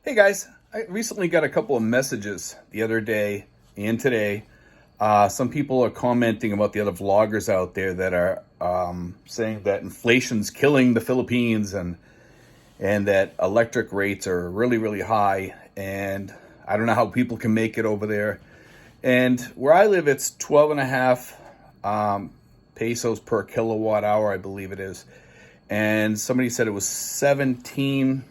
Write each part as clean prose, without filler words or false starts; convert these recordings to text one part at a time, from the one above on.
Hey guys, I recently got a couple of messages the other day and today. Some people are commenting about the other vloggers out there that are saying that inflation's killing the Philippines and that electric rates are really, really high. And I don't know how people can make it over there. And where I live, it's 12 and a half pesos per kilowatt hour, I believe it is. And somebody said it was 17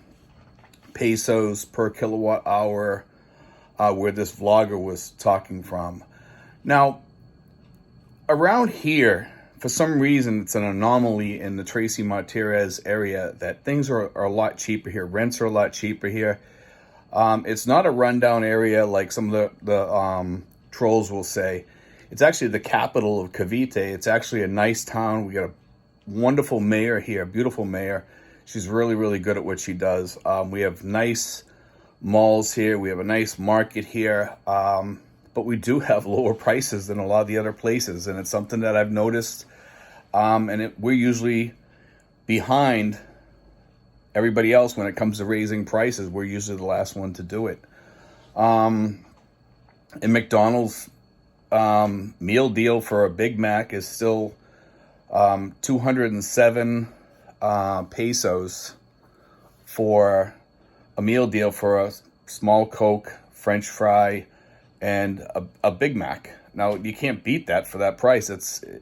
pesos per kilowatt hour where this vlogger was talking from. Now, around here, for some reason, it's an anomaly in the Trece Martires area that things are a lot cheaper here. Rents are a lot cheaper here. It's not a rundown area like some of the trolls will say. It's actually the capital of Cavite. It's actually a nice town. We got a wonderful mayor here, beautiful mayor. She's really, really good at what she does. We have nice malls here. We have a nice market here. But we do have lower prices than a lot of the other places. And it's something that I've noticed. We're usually behind everybody else when it comes to raising prices. We're usually the last one to do it. And McDonald's meal deal for a Big Mac is still 207 pesos for a meal deal for a small Coke, French fry, and a Big Mac. Now you can't beat that for that price.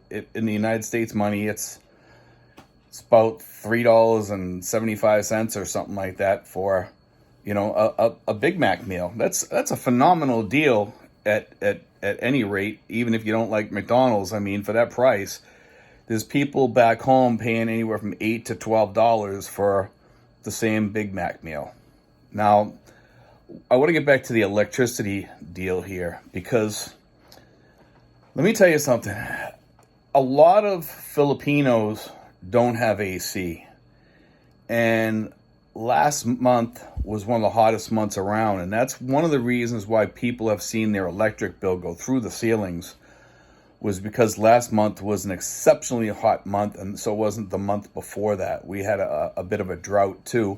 In the United States money, it's about $3.75 or something like that for, a Big Mac meal. That's a phenomenal deal at any rate, even if you don't like McDonald's. I mean, for that price, there's people back home paying anywhere from $8 to $12 for the same Big Mac meal. Now, I want to get back to the electricity deal here because let me tell you something. A lot of Filipinos don't have AC. And last month was one of the hottest months around. And that's one of the reasons why people have seen their electric bill go through the ceilings, was because last month was an exceptionally hot month, and so wasn't the month before that. We had a bit of a drought too.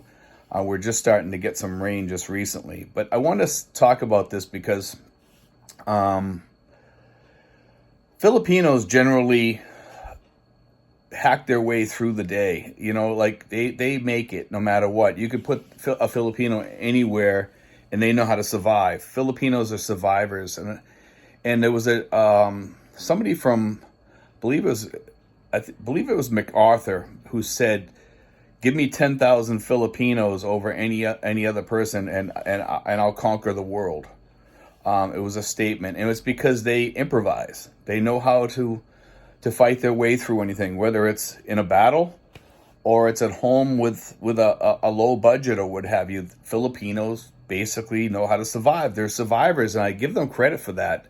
We're just starting to get some rain just recently. But I want to talk about this because Filipinos generally hack their way through the day. Like they make it no matter what. You could put a Filipino anywhere and they know how to survive. Filipinos are survivors. And there was somebody from, I believe it was MacArthur, who said, "Give me 10,000 Filipinos over any other person, and I'll conquer the world." It was a statement, and it's because they improvise. They know how to fight their way through anything, whether it's in a battle or it's at home with a low budget or what have you. Filipinos basically know how to survive. They're survivors, and I give them credit for that.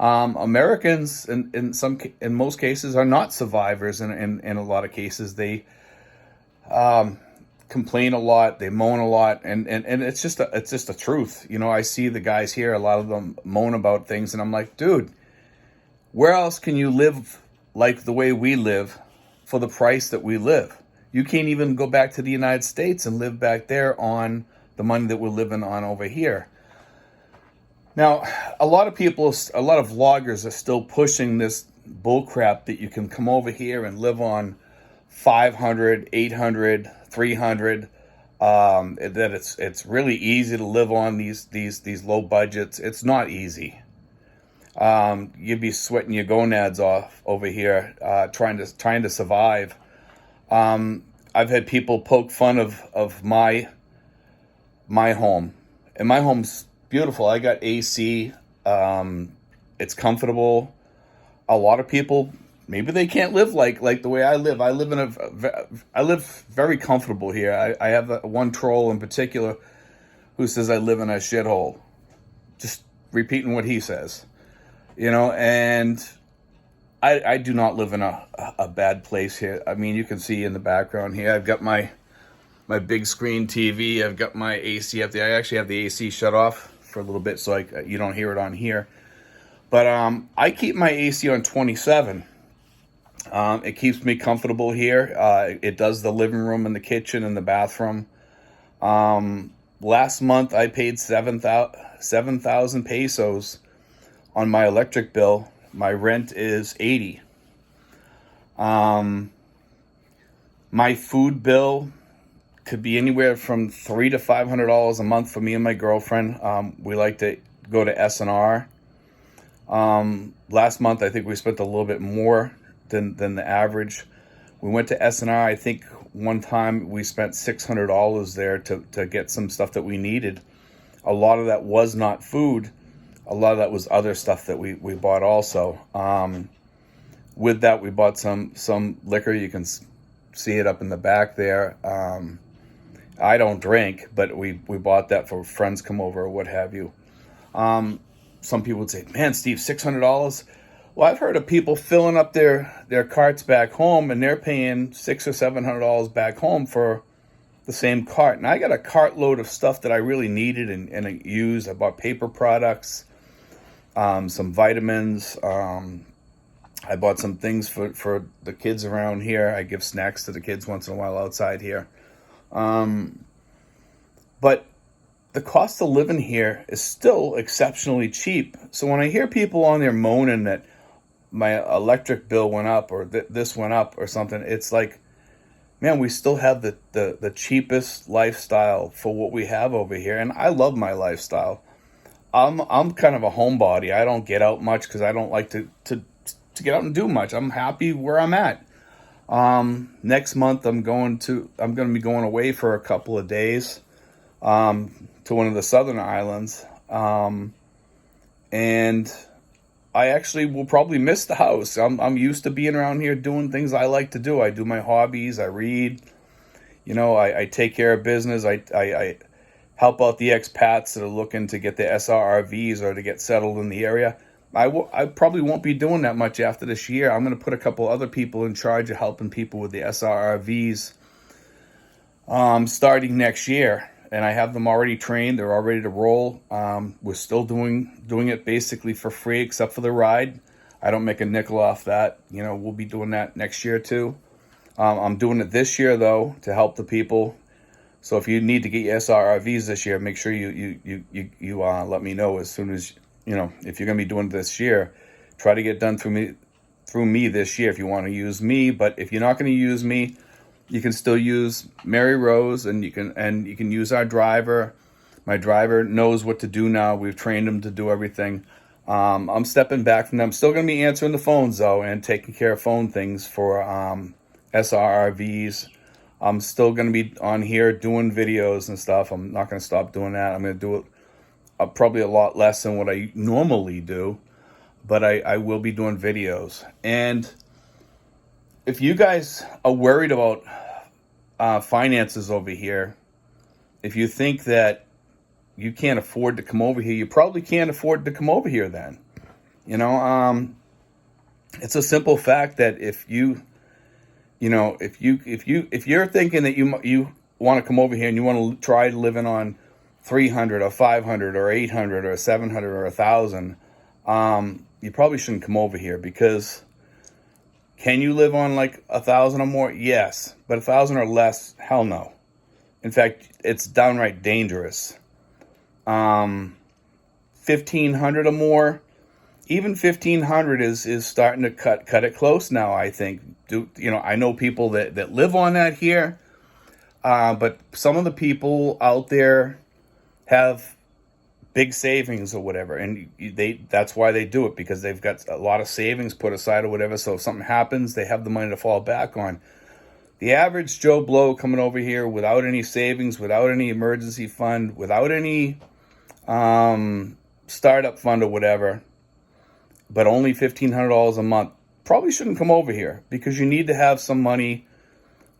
Americans, in most cases, are not survivors. In a lot of cases, they complain a lot, they moan a lot, and it's just a truth. I see the guys here, a lot of them moan about things, and I'm like, dude, where else can you live like the way we live for the price that we live? You can't even go back to the United States and live back there on the money that we're living on over here. Now, a lot of vloggers are still pushing this bullcrap that you can come over here and live on 500, 800, 300, that it's really easy to live on these low budgets. It's not easy. You'd be sweating your gonads off over here, trying to survive. I've had people poke fun of my home, and my home's beautiful. I got AC. It's comfortable. A lot of people, maybe they can't live like the way I live. I live very comfortable here. I have one troll in particular who says I live in a shithole. Just repeating what he says, and I do not live in a bad place here. I mean, you can see in the background here, I've got my big screen TV. I've got my AC up there. I actually have the AC shut off for a little bit so you don't hear it on here. But I keep my AC on 27. It keeps me comfortable here. It does the living room and the kitchen and the bathroom. Last month I paid 7,000 pesos on my electric bill. My rent is 80. My food bill could be anywhere from $300 to $500 a month for me and my girlfriend. We like to go to S&R. Last month I think we spent a little bit more than the average. We went to S&R. I think one time we spent $600 there to get some stuff that we needed. A lot of that was not food. A lot of that was other stuff that we bought also. With that, we bought some liquor. You can see it up in the back there. I don't drink, but we bought that for friends come over or what have you. Some people would say, man, Steve, $600? Well, I've heard of people filling up their carts back home, and they're paying $600 or $700 back home for the same cart. And I got a cartload of stuff that I really needed and I used. I bought paper products, some vitamins. I bought some things for the kids around here. I give snacks to the kids once in a while outside here. But the cost of living here is still exceptionally cheap. So when I hear people on there moaning that my electric bill went up or this went up or something, it's like, man, we still have the cheapest lifestyle for what we have over here. And I love my lifestyle. I'm kind of a homebody. I don't get out much because I don't like to get out and do much. I'm happy where I'm at. Next month I'm going to be going away for a couple of days to one of the southern islands. And I actually will probably miss the house. I'm used to being around here doing things I like to do. I do my hobbies. I read. I take care of business. I help out the expats that are looking to get the SRRVs or to get settled in the area. I probably won't be doing that much after this year. I'm going to put a couple other people in charge of helping people with the SRRVs starting next year. And I have them already trained. They're all ready to roll. We're still doing it basically for free except for the ride. I don't make a nickel off that. We'll be doing that next year too. I'm doing it this year though to help the people. So if you need to get your SRRVs this year, make sure you let me know as soon as if you're going to be doing it this year. Try to get done through me this year if you want to use me. But if you're not going to use me, you can still use Mary Rose, and you can use our driver. My driver knows what to do now. We've trained him to do everything. I'm stepping back from them. I'm still going to be answering the phones though and taking care of phone things for SRRVs. I'm still going to be on here doing videos and stuff. I'm not going to stop doing that. I'm going to do it probably a lot less than what I normally do, but I will be doing videos. And if you guys are worried about finances over here, if you think that you can't afford to come over here, you probably can't afford to come over here then. It's a simple fact that if you're thinking that you want to come over here and you want to try living on 300 or 500 or 800 or 700 or 1,000, you probably shouldn't come over here because can you live on like 1,000 or more? Yes, but 1,000 or less, hell no. In fact, it's downright dangerous. 1,500 or more, even 1,500 is starting to cut it close now. I think. I know people that live on that here, but some of the people out there have big savings or whatever, and that's why they do it, because they've got a lot of savings put aside or whatever, so if something happens they have the money to fall back on. The average Joe Blow coming over here without any savings, without any emergency fund, without any startup fund or whatever, but only $1,500 a month, probably shouldn't come over here, because you need to have some money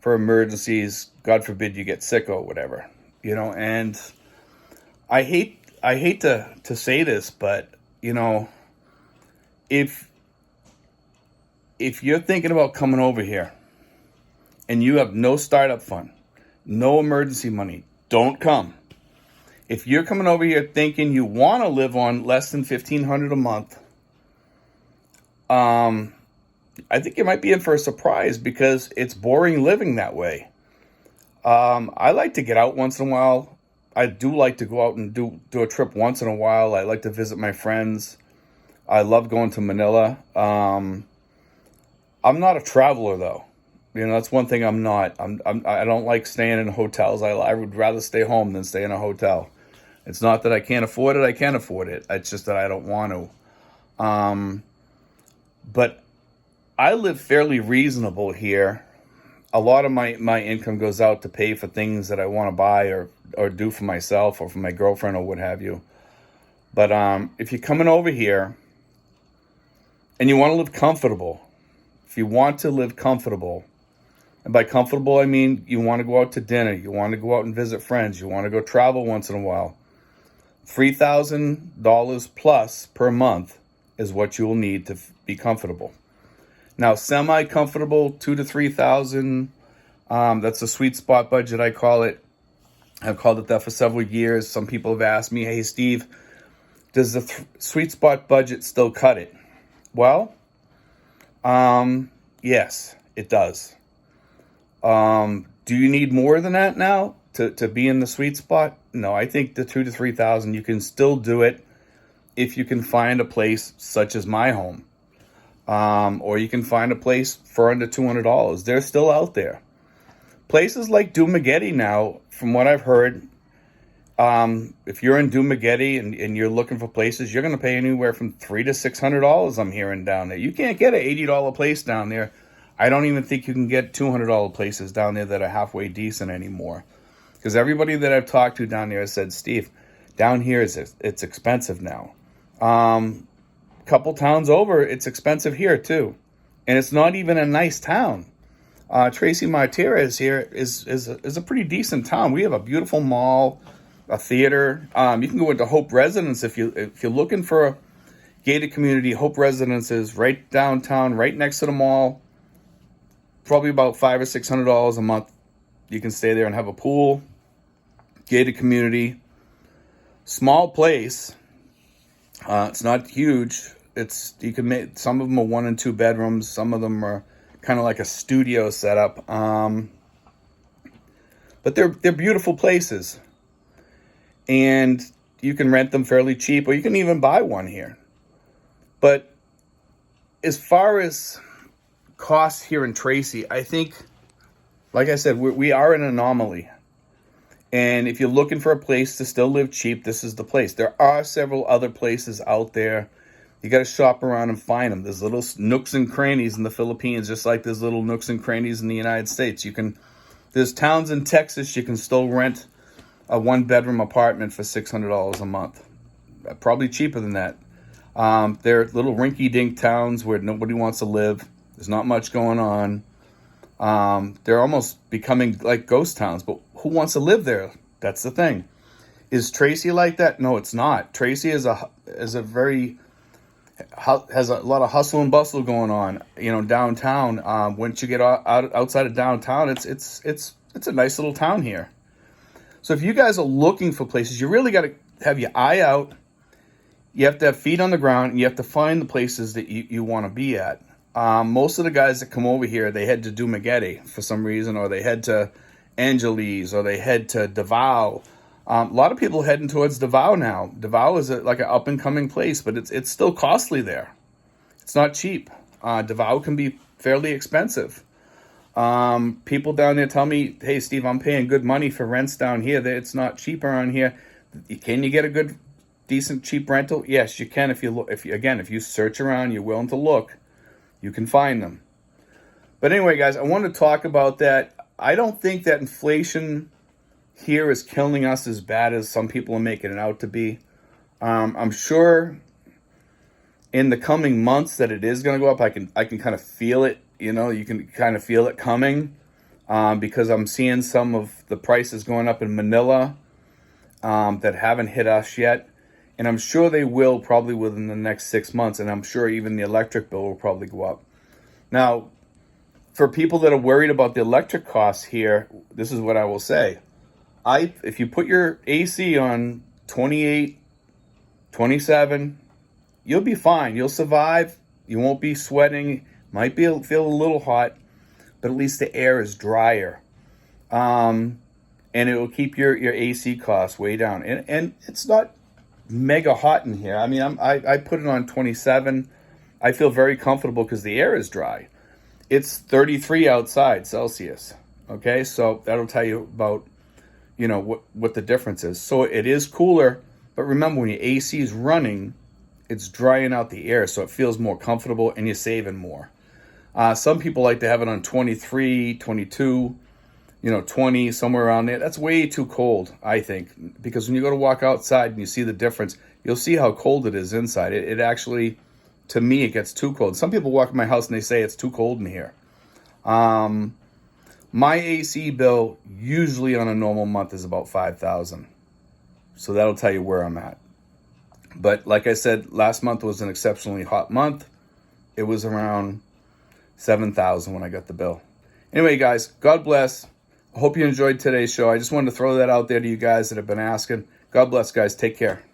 for emergencies. God forbid you get sick or whatever, and I hate to say this, but if you're thinking about coming over here and you have no startup fund, no emergency money, don't come. If you're coming over here thinking you want to live on less than $1,500 a month, I think you might be in for a surprise, because it's boring living that way. I like to get out once in a while. I do like to go out and do a trip once in a while. I like to visit my friends. I love going to Manila. I'm not a traveler though. You know, that's one thing I'm not. I don't like staying in hotels. I would rather stay home than stay in a hotel. It's not that I can't afford it. I can afford it. It's just that I don't want to. But I live fairly reasonable here. A lot of my income goes out to pay for things that I want to buy or do for myself or for my girlfriend or what have you. But if you're coming over here and you want to live comfortable, if you want to live comfortable, and by comfortable I mean you want to go out to dinner, you want to go out and visit friends, you want to go travel once in a while, $3,000 plus per month is what you will need to be comfortable. Now, semi-comfortable, 2,000 to 3,000. That's a sweet spot budget, I call it. I've called it that for several years. Some people have asked me, "Hey, Steve, does the sweet spot budget still cut it?" Well, yes, it does. Do you need more than that now to be in the sweet spot? No, I think the 2,000 to 3,000, you can still do it if you can find a place such as my home. Or you can find a place for under $200. They're still out there. Places like Dumaguete now, from what I've heard, if you're in Dumaguete and you're looking for places, you're going to pay anywhere from $300 to $600. I'm hearing down there. You can't get an $80 place down there. I don't even think you can get $200 places down there that are halfway decent anymore. Because everybody that I've talked to down there has said, "Steve, down here it's expensive now." Couple towns over, it's expensive here too, and it's not even a nice town. Trece, Martires here is a pretty decent town. We have a beautiful mall, a theater. You can go into Hope Residence if you're looking for a gated community. Hope Residence is right downtown, right next to the mall. Probably about $500 or $600 a month. You can stay there and have a pool. Gated community, small place. It's not huge. You can make some of them are 1 and 2 bedrooms. Some of them are kind of like a studio setup. But they're beautiful places, and you can rent them fairly cheap, or you can even buy one here. But as far as costs here in Trece, I think, like I said, we are an anomaly. And if you're looking for a place to still live cheap, this is the place. There are several other places out there. You got to shop around and find them. There's little nooks and crannies in the Philippines, just like there's little nooks and crannies in the United States. There's towns in Texas you can still rent a 1-bedroom apartment for $600 a month. Probably cheaper than that. They're little rinky-dink towns where nobody wants to live. There's not much going on. They're almost becoming like ghost towns, but who wants to live there? That's the thing. Is Trece like that? No, it's not. Trece is has a lot of hustle and bustle going on, downtown. Once you get outside of downtown, it's a nice little town here. So if you guys are looking for places, you really got to have your eye out. You have to have feet on the ground, and you have to find the places that you want to be at. Most of the guys that come over here, they head to Dumaguete for some reason, or they head to Angeles, or they head to Davao. A lot of people heading towards Davao now. Davao is like an up-and-coming place, but it's still costly there. It's not cheap. Davao can be fairly expensive. People down there tell me, "Hey, Steve, I'm paying good money for rents down here. It's not cheap around here." Can you get a good, decent, cheap rental? Yes, you can if you search around, you're willing to look. You can find them. But anyway, guys, I want to talk about that. I don't think that inflation here is killing us as bad as some people are making it out to be. I'm sure in the coming months that it is going to go up. I can kind of feel it. You can kind of feel it coming because I'm seeing some of the prices going up in Manila that haven't hit us yet. And I'm sure they will probably within the next 6 months. And I'm sure even the electric bill will probably go up. Now, for people that are worried about the electric costs here, this is what I will say. If you put your AC on 28, 27, you'll be fine. You'll survive. You won't be sweating. Might feel a little hot, but at least the air is drier. and it will keep your AC costs way down. And it's not mega hot in here. I mean, I put it on 27. I feel very comfortable because the air is dry. It's 33 outside Celsius. Okay, so that'll tell you about, you know, what the difference is. So it is cooler, but remember, when your AC is running, it's drying out the air, so it feels more comfortable and you're saving more. Some people like to have it on 23, 22, 20, somewhere around there. That's way too cold, I think, because when you go to walk outside and you see the difference, you'll see how cold it is inside. It actually, to me, it gets too cold. Some people walk in my house and they say it's too cold in here. My AC bill usually on a normal month is about $5,000. So that'll tell you where I'm at. But like I said, last month was an exceptionally hot month. It was around $7,000 when I got the bill. Anyway, guys, God bless. I hope you enjoyed today's show. I just wanted to throw that out there to you guys that have been asking. God bless, guys. Take care.